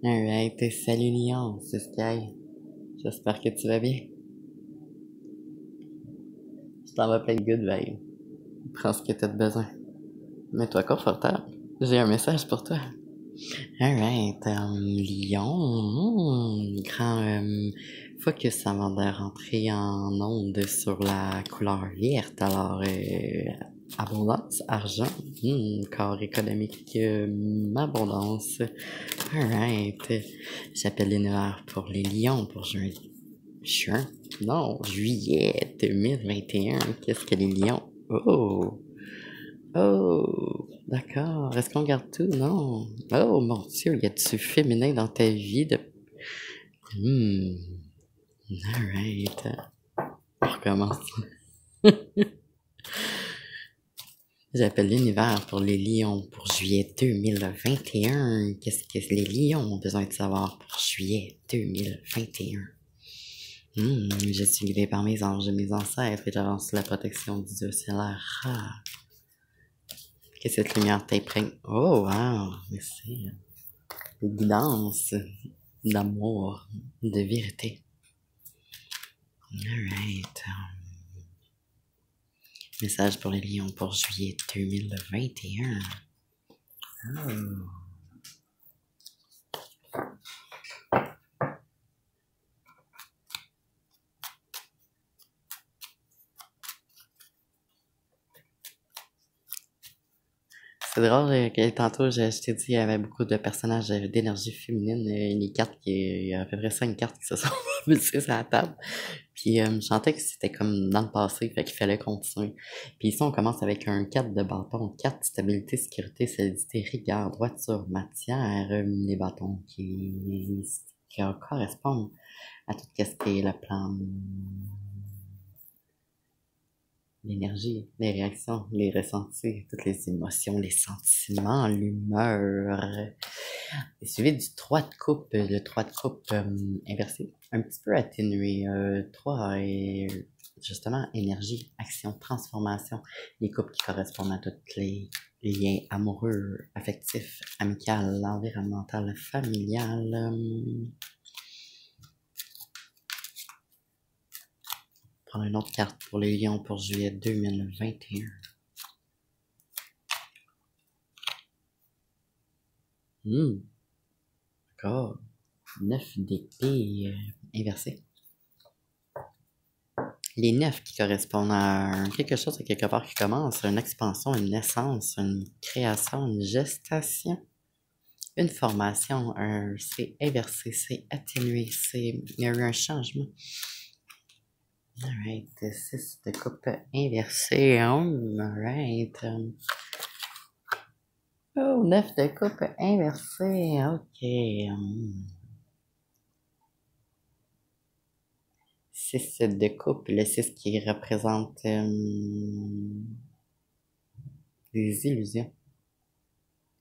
Alright, salut Lyon, c'est Sky. J'espère que tu vas bien. Je t'envoie plein de good vibes. Prends ce que t'as de besoin. Mets-toi confortable. J'ai un message pour toi. Alright, Lyon, grand focus avant de rentrer en onde sur la couleur verte. Alors, abondance, argent, corps économique, abondance. Alright, j'appelle l'univers pour les lions pour juin, non, juillet 2021. Qu'est-ce que les lions? Oh, oh, d'accord. Est-ce qu'on garde tout? Non. Oh mon Dieu, y a-tu féminin dans ta vie de... Hmm, alright. On recommence. J'appelle l'univers pour les lions pour juillet 2021. Qu'est-ce que les lions ont besoin de savoir pour juillet 2021? Je suis guidé par mes anges et mes ancêtres et j'avance sous la protection du Dieu stellaire. Que cette lumière t'imprègne. Oh, wow, merci. De guidance, d'amour, de vérité. Alright. Message pour les lions pour juillet 2021. Oh. C'est drôle que tantôt, je t'ai dit, il y avait beaucoup de personnages d'énergie féminine. Les cartes, il y a à peu près 5 cartes qui se sont multipliées sur la table. Puis je sentais que c'était comme dans le passé, fait qu'il fallait continuer. Puis ici, on commence avec un 4 de bâton. 4, stabilité, sécurité, solidité, rigueur, droiture, matière. Les bâtons qui correspondent à tout ce qui est le plan, l'énergie, les réactions, les ressentis, toutes les émotions, les sentiments, l'humeur. Et suivi du 3 de coupe, le 3 de coupe inversé, un petit peu atténué. 3 est justement énergie, action, transformation, les coupes qui correspondent à tous les liens amoureux, affectifs, amicaux, environnemental, familial. Prendre une autre carte pour les lions pour juillet 2021. D'accord. 9 d'épée inversé. Les 9 qui correspondent à quelque chose, à quelque part qui commence, une expansion, une naissance, une création, une gestation, une formation, c'est inversé, c'est atténué, il y a eu un changement. Alright, 6 de coupe inversé, alright. Oh, 9 de coupe inversé, ok. 6 de coupe, le 6 qui représente des illusions.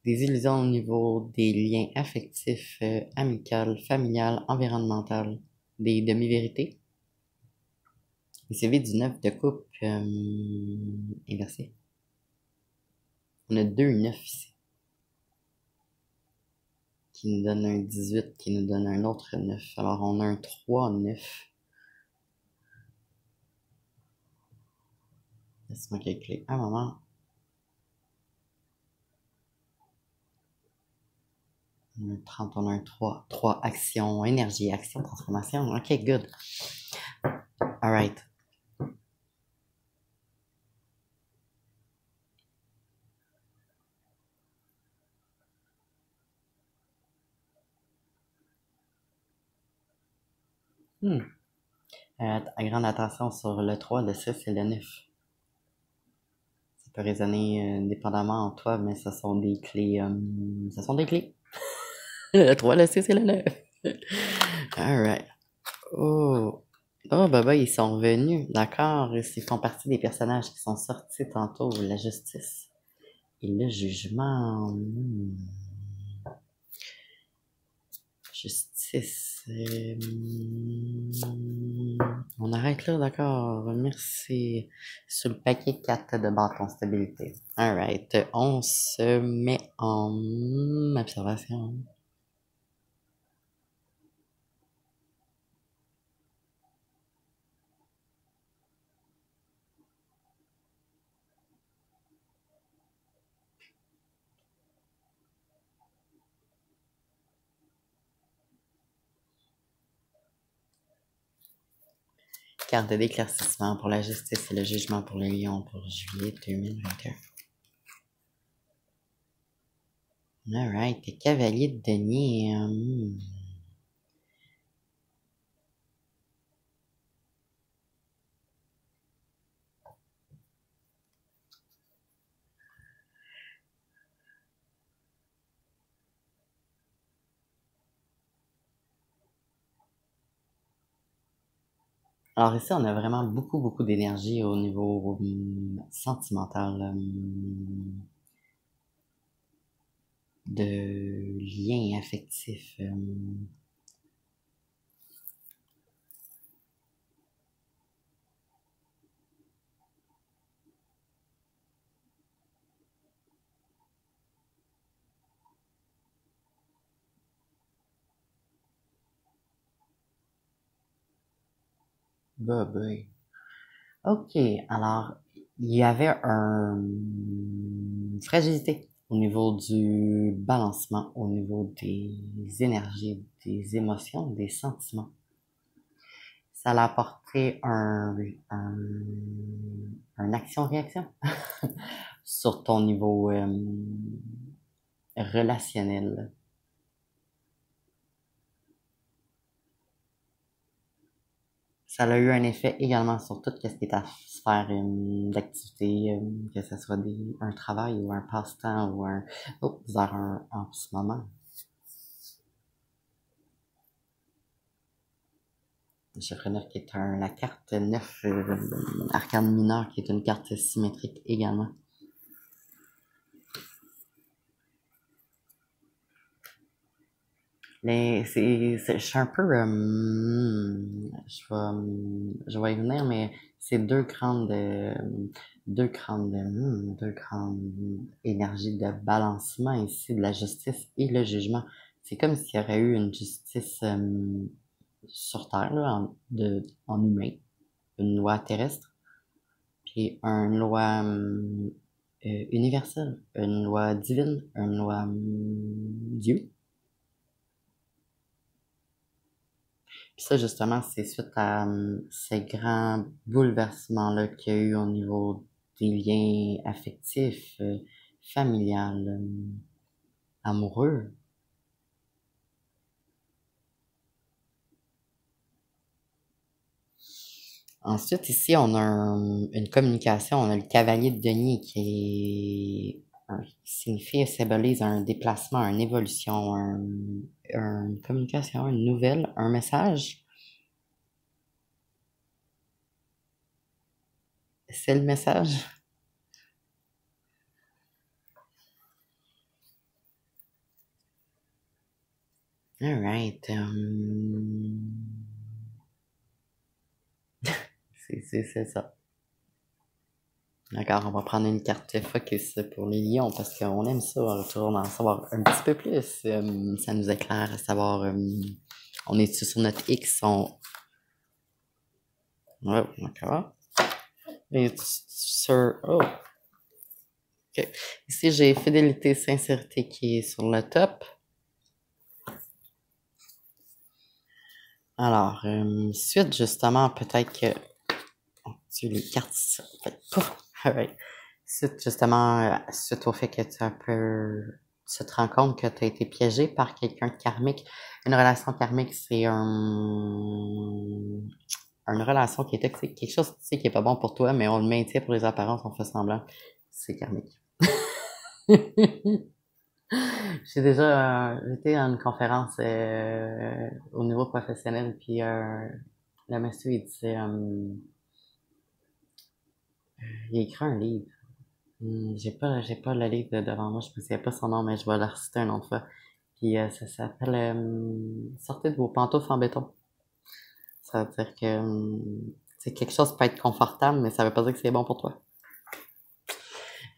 Des illusions au niveau des liens affectifs, amical, familial, environnemental, des demi-vérités. Et c'est du 9 de coupe inversé. On a 2 9 ici. Qui nous donne un 18, qui nous donne un autre 9. Alors on a un 3 9. Laisse-moi calculer un moment. On a un 30, on a un 3. 3 action, énergie, action, transformation. Ok, good. Alright. Grande attention sur le 3, le 6 et le 9. Ça peut résonner dépendamment en toi, mais ce sont des clés. Ce sont des clés. Le 3, le 6 et le 9. Alright. Oh. Oh, bah, ils sont venus. D'accord. Ils font partie des personnages qui sont sortis tantôt. La justice et le jugement. Justice. On arrête là, d'accord. Merci. Sur le paquet 4 de bâton stabilité. Alright. On se met en observation. carte d'éclaircissement pour la justice et le jugement pour le lion pour juillet 2021. Alright, t'es cavalier de denier. Alors ici, on a vraiment beaucoup d'énergie au niveau sentimental, de liens affectifs. Bah, ben. Ok, alors, il y avait une fragilité au niveau du balancement, au niveau des énergies, des émotions, des sentiments. Ça l'a apporté un action-réaction sur ton niveau relationnel. Ça a eu un effet également sur tout ce qui est ta sphère d'activité, que ce soit un travail ou un passe-temps ou un... Oh, vers en ce moment. Chiffonner qui est la carte 9, arcane mineur qui est une carte symétrique également. Mais je suis un peu, je vais y venir, mais c'est deux grandes énergies de balancement ici, de la justice et le jugement. C'est comme s'il y aurait eu une justice sur Terre, là, en humain, une loi terrestre, puis une loi universelle, une loi divine, une loi Dieu. Puis ça, justement, c'est suite à ces grands bouleversements-là qu'il y a eu au niveau des liens affectifs, familiales, amoureux. Ensuite, ici, on a une communication. On a le cavalier de denier qui signifie et symbolise un déplacement, une évolution, une communication, une nouvelle, un message. C'est le message. Alright. C'est ça. D'accord, on va prendre une carte focus pour les lions parce qu'on aime ça, on va toujours en savoir un petit peu plus. Ça nous éclaire à savoir, on est sur notre X, ouais, d'accord. Et sur, oh, ok. Ici, j'ai fidélité, sincérité qui est sur le top. Alors, suite, justement, peut-être que, oh, Dieu, les cartes, ça fait pas. Alright. Suite, justement, suite au fait que tu te rends compte que tu as été piégé par quelqu'un de karmique. Une relation karmique, c'est une relation qui est toxique, quelque chose, tu sais, qui est pas bon pour toi, mais on le maintient pour les apparences, on fait semblant. C'est karmique. J'étais à une conférence au niveau professionnel, puis le monsieur, il disait, il a écrit un livre. J'ai pas le livre devant moi, je me souviens pas son nom, mais je vais le reciter une autre fois. Puis ça s'appelle Sortez de vos pantoufles en béton. Ça veut dire que c'est quelque chose peut être confortable, mais ça veut pas dire que c'est bon pour toi.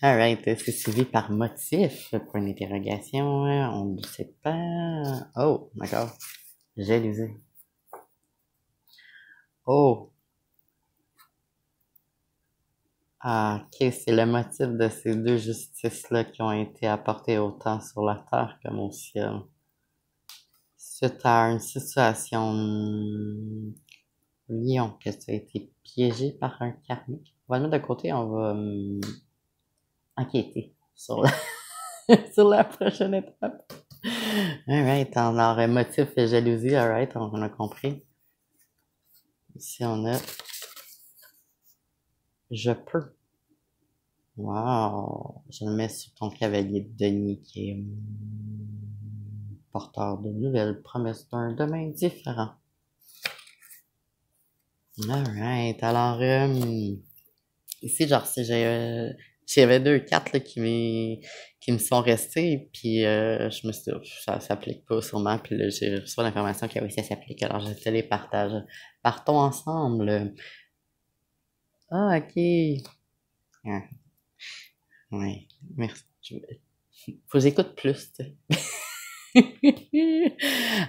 Alright, c'est suivi par motif, point d'interrogation, on ne sait pas. Oh, d'accord. Jalousie. Oh. Ah, ok, c'est le motif de ces deux justices-là qui ont été apportées autant sur la terre comme au ciel. Suite à une situation Lion, que tu as été piégé par un karmique. On va le mettre de côté, on va enquêter sur la, sur la prochaine étape. Alright, alors motif et jalousie, alright, on a compris. Ici on a je peux. Wow, je le mets sur ton cavalier de denier qui est porteur de nouvelles promesses d'un domaine différent. Alright, alors ici genre si j'avais deux cartes là, qui me sont restées, puis je me suis dit, ouf, ça s'applique pas sûrement, puis là j'ai reçu l'information que oui ça s'applique, alors je te les partage. Partons ensemble. Ah ok. Ah, ouais, merci. Faut que j'écoute plus, tu sais.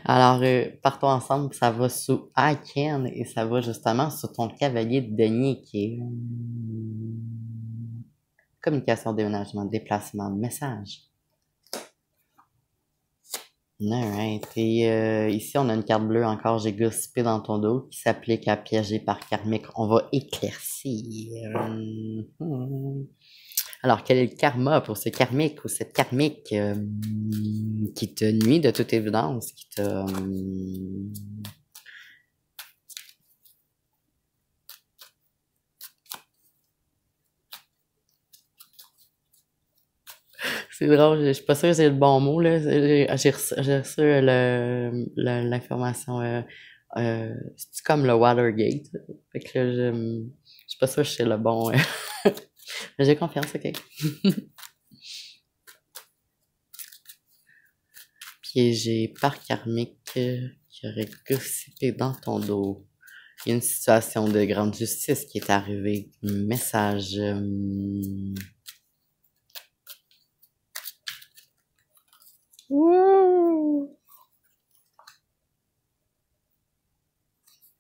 Alors, partons ensemble, ça va sous I can et ça va justement sur ton cavalier de denier qui est communication, déménagement, déplacement, message. Alright. Et ici, on a une carte bleue encore, j'ai gossipé dans ton dos, qui s'applique à piéger par karmique. On va éclaircir. Alors, quel est le karma pour ce karmique ou cette karmique qui te nuit de toute évidence, qui te... C'est drôle, je suis pas sûre que c'est le bon mot, là. J'ai reçu l'information, c'est comme le Watergate. Fait que là, je suis pas sûre que c'est le bon. Mais j'ai confiance, ok. Piégé par karmique qui aurait gossipé dans ton dos. Il y a une situation de grande justice qui est arrivée. Message. Wouh!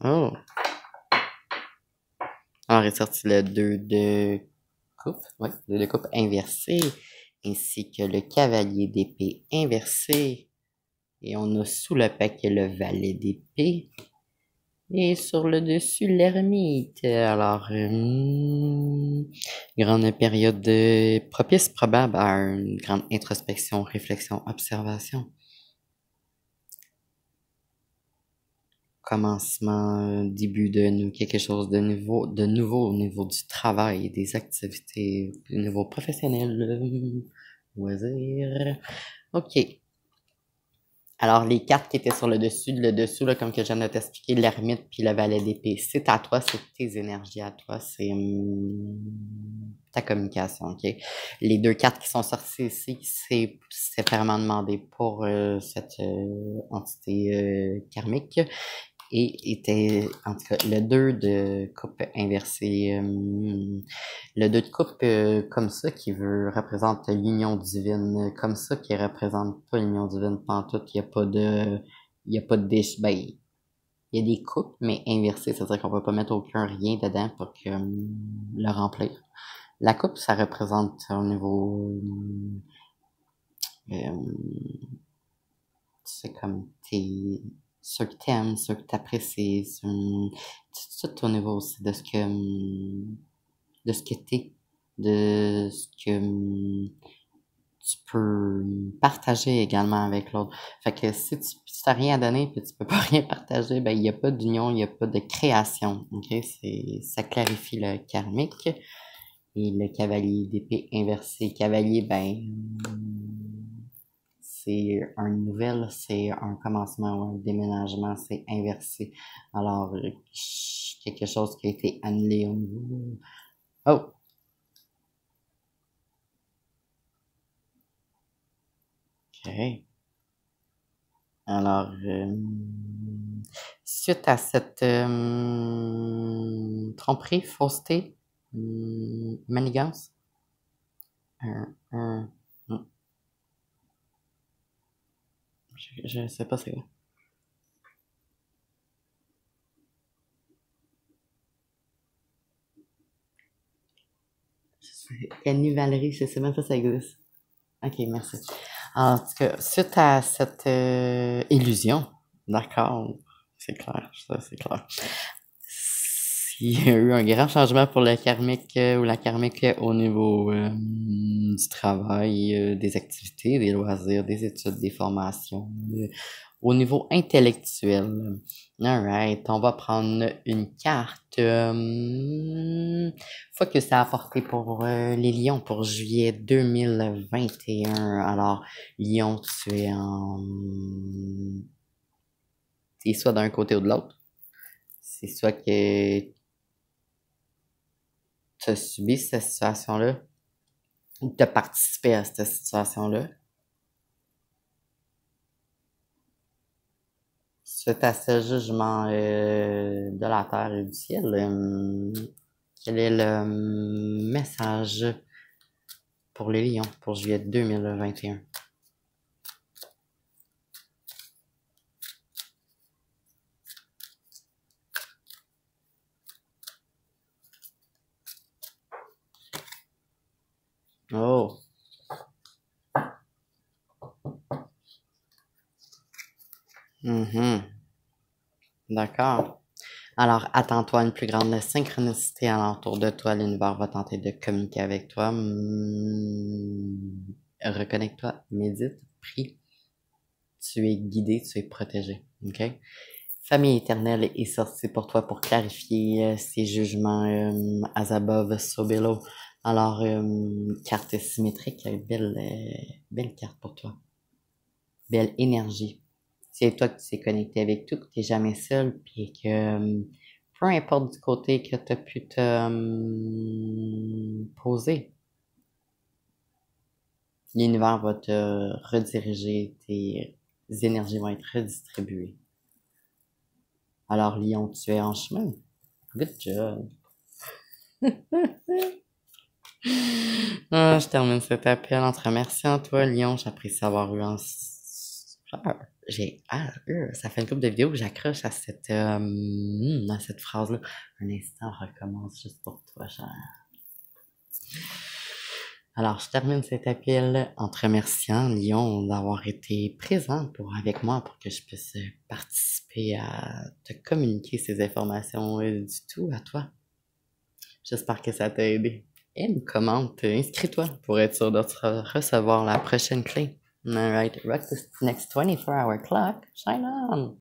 Oh! Alors, est sorti le 2 de coupe. Oui, le 2 de coupe inversé. Ainsi que le cavalier d'épée inversé. Et on a sous le paquet le valet d'épée. Et sur le dessus, l'ermite. Alors, grande période propice probable à une grande introspection, réflexion, observation. Commencement, début de quelque chose de nouveau au niveau du travail, des activités, au niveau professionnel, loisirs. OK. Alors, les cartes qui étaient sur le dessous, là, comme que je viens de t'expliquer, l'ermite puis le valet d'épée, c'est à toi, c'est tes énergies à toi, c'est ta communication, ok? Les deux cartes qui sont sorties ici, c'est séparément demandé pour cette entité karmique et était, en tout cas, le 2 de coupe inversé, le 2 de coupe comme ça qui représente l'union divine, comme ça qui représente pas l'union divine pantoute, il y a pas de ben, il y a des coupes, mais inversées, c'est-à-dire qu'on peut pas mettre aucun rien dedans pour que, le remplir. La coupe, ça représente au niveau, c'est comme ceux que t'aimes, ceux que t'apprécies, tout au niveau aussi de ce que t'es, de ce que tu peux partager également avec l'autre. Fait que si t'as rien à donner puis tu peux pas rien partager, ben il y a pas d'union, il y a pas de création, ok? Ça clarifie le karmique. Et le cavalier d'épée inversé. Cavalier, ben, c'est un nouvel, c'est un commencement ou un déménagement, c'est inversé. Alors, quelque chose qui a été annulé au niveau... Oh! OK. Alors, suite à cette tromperie, fausseté, manigance, un, je sais pas c'est quoi. Cannibalerie, je sais même pas si ça existe. Ok, merci. En tout cas, suite à cette illusion, d'accord, c'est clair, ça c'est clair. Il y a eu un grand changement pour le karmique ou la karmique au niveau du travail, des activités, des loisirs, des études, des formations, au niveau intellectuel. Alright, on va prendre une carte. Focus à apporter pour les lions pour juillet 2021. Alors, lion, tu es en... T'es soit d'un côté ou de l'autre. C'est soit que tu as subi cette situation-là ou tu as participé à cette situation-là. Suite à ce jugement de la terre et du ciel, quel est le message pour les lions pour juillet 2021? Oh! D'accord. Alors, attends-toi à une plus grande synchronicité alentour de toi. L'univers va tenter de communiquer avec toi. Reconnecte-toi, médite, prie. Tu es guidé, tu es protégé. OK? Famille éternelle est sortie pour toi pour clarifier ces jugements as above, so below. Alors, carte symétrique, belle carte pour toi. Belle énergie. C'est toi qui t'es connecté avec tout, que t'es jamais seul, puis que peu importe du côté que t'as pu te poser, l'univers va te rediriger, tes énergies vont être redistribuées. Alors, Lion, tu es en chemin. Good job. Je termine cet appel en te remerciant, toi, Lion. J'apprécie avoir eu un... ça fait une couple de vidéos que j'accroche à cette phrase-là. Un instant, on recommence juste pour toi, cher. Alors, je termine cet appel en te remerciant, Lion, d'avoir été présent avec moi pour que je puisse participer à te communiquer ces informations du tout à toi. J'espère que ça t'a aidé. Aime, commente, inscris-toi pour être sûr de recevoir la prochaine clé. Alright, rock this next 24-hour clock. Shine on!